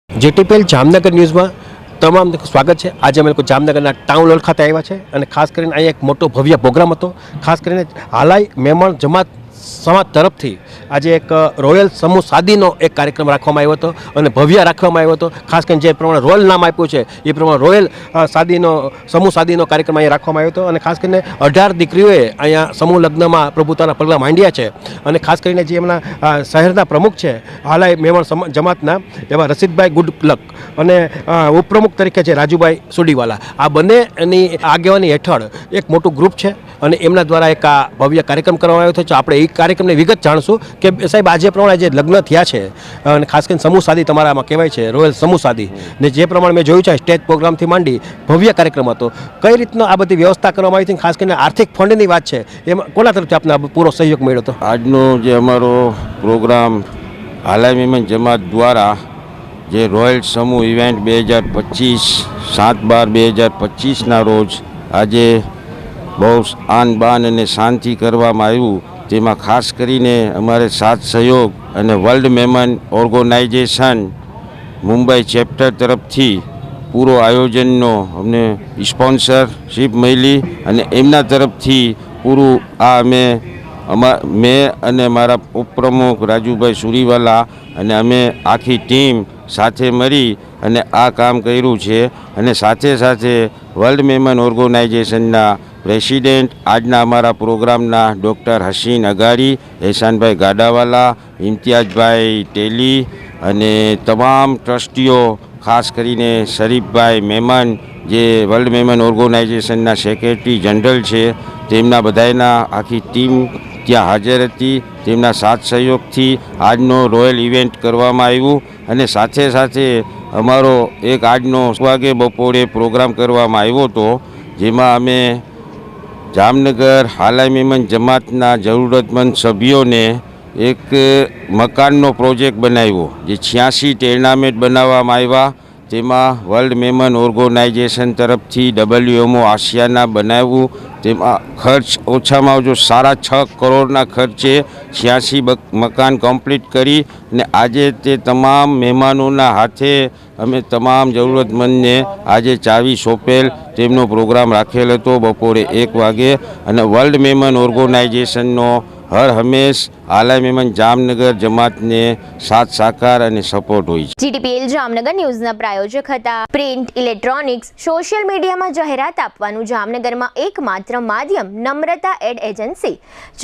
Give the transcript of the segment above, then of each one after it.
જેટીપીએલ જામનગર ન્યૂઝમાં તમામ સ્વાગત છે। આજે અમે લોકો જામનગરના ટાઉન હોલ ખાતે આવ્યા છે અને ખાસ કરીને અહીંયા એક મોટો ભવ્ય પ્રોગ્રામ હતો। ખાસ કરીને હાલાઈ મહેમાન જમાત સમાજ તરફથી આજે એક રોયલ સમૂહ સાદીનો એક કાર્યક્રમ રાખવામાં આવ્યો હતો અને ભવ્ય રાખવામાં આવ્યો હતો। ખાસ કરીને જે પ્રમાણે રોયલ નામ આપ્યું છે એ પ્રમાણે રોયલ સાદીનો સમૂહ સાદીનો કાર્યક્રમ અહીંયા રાખવામાં આવ્યો હતો અને ખાસ કરીને 18 દીકરીઓએ અહીંયા સમૂહ લગ્નમાં પ્રભુતાના પગલાં માંડ્યા છે અને ખાસ કરીને જે એમના શહેરના પ્રમુખ છે હાલાઈ મહેમાન જમાતના એવા રસીદભાઈ ગુડલક અને ઉપપ્રમુખ તરીકે છે રાજુભાઈ સુડીવાલા, આ બંનેની આગેવાની હેઠળ એક મોટું ગ્રુપ છે અને એમના દ્વારા એક આ ભવ્ય કાર્યક્રમ કરવામાં આવ્યો છે। આપણે એ કાર્યક્રમની વિગત જાણશું કે સાહેબ આજે પ્રમાણે જે લગ્ન થયા છે અને ખાસ કરીને સમૂહ સાદી તમારામાં કહેવાય છે રોયલ સમૂહ સાદી ને જે પ્રમાણે મેં જોયું છે સ્ટેજ પ્રોગ્રામથી માંડી ભવ્ય કાર્યક્રમ હતો, કઈ રીતનો આ બધી વ્યવસ્થા કરવામાં આવી હતી? ખાસ કરીને આર્થિક ફંડની વાત છે એમાં કોના તરફથી આપને પૂરો સહયોગ મળ્યો હતો? આજનો જે અમારો પ્રોગ્રામ હાલાઈ મહેમાન જમાત દ્વારા જે રોયલ સમૂહ ઇવેન્ટ 2025 7/12/2025ના રોજ આજે બહુ આન બાન અને શાંતિ કરવામાં આવ્યું। તેમાં ખાસ કરીને અમારે સાથ સહયોગ અને વર્લ્ડ મહેમાન ઓર્ગેનાઇઝેશન મુંબઈ ચેપ્ટર તરફથી પૂરો આયોજનનો અમને સ્પોન્સરશીપ મળી અને એમના તરફથી પૂરું આ મેં અને મારા ઉપપ્રમુખ રાજુભાઈ સુરીવાલા અને અમે આખી ટીમ સાથે મળી અને આ કામ કર્યું છે। અને સાથે સાથે વર્લ્ડ મહેમાન ઓર્ગેનાઇઝેશનના પ્રેસિડેન્ટ આજના અમારા પ્રોગ્રામના ડૉક્ટર હસીન અગારી, એહસાનભાઈ ગાડાવાલા, ઇમ્તિયાઝભાઈ ટેલી અને તમામ ટ્રસ્ટીઓ, ખાસ કરીને શરીફભાઈ મહેમાન જે વર્લ્ડ મહેમાન ઓર્ગેનાઇઝેશનના સેક્રેટરી જનરલ છે, તેમના બધાના આખી ટીમ ત્યાં હાજર હતી। તેમના સાથ સહયોગથી આજનો રોયલ ઇવેન્ટ કરવામાં આવ્યું અને સાથે સાથે અમારો એક આજનો વાગે બપોરે પ્રોગ્રામ કરવામાં આવ્યો હતો, જેમાં અમે જામનગર હાલાઈ મહેમાન જમાતના જરૂરતમંદ સભ્યોને એક મકાનનો પ્રોજેક્ટ બનાવ્યો, જે 86 ટેર્નામેન્ટ બનાવવામાં આવ્યા। તેમાં વર્લ્ડ મહેમાન ઓર્ગેનાઇઝેશન તરફથી WMO આસિયાના બનાવ્યું। તેમાં ખર્ચ ઓછામાં ઓછો 6.5 કરોડના ખર્ચે 86 મકાન કમ્પ્લીટ કરી અને આજે તે તમામ મહેમાનોના હાથે અમે તમામ જરૂરતમંદને આજે ચાવી સોંપેલ તેમનો પ્રોગ્રામ રાખેલ હતો બપોરે 1 વાગે। અને વર્લ્ડ મહેમાન ઓર્ગેનાઇઝેશનનો હર હંમેશ હાલાઈ મહેમાન જામનગર જમાતને સાથ સાકાર અને સપોર્ટ હોય છે। જીટીપીએલ જામનગર ન્યૂઝના પ્રાયોજક હતા પ્રિન્ટ, ઇલેક્ટ્રોનિક્સ, સોશિયલ મીડિયામાં જાહેરાત આપવાનું જામનગરમાં એકમાત્ર માધ્યમ નમ્રતા એડ એજન્સી।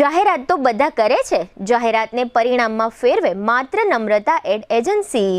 જાહેરાત તો બધા કરે છે, જાહેરાતને પરિણામમાં ફેરવે માત્ર નમ્રતા એડ એજન્સી।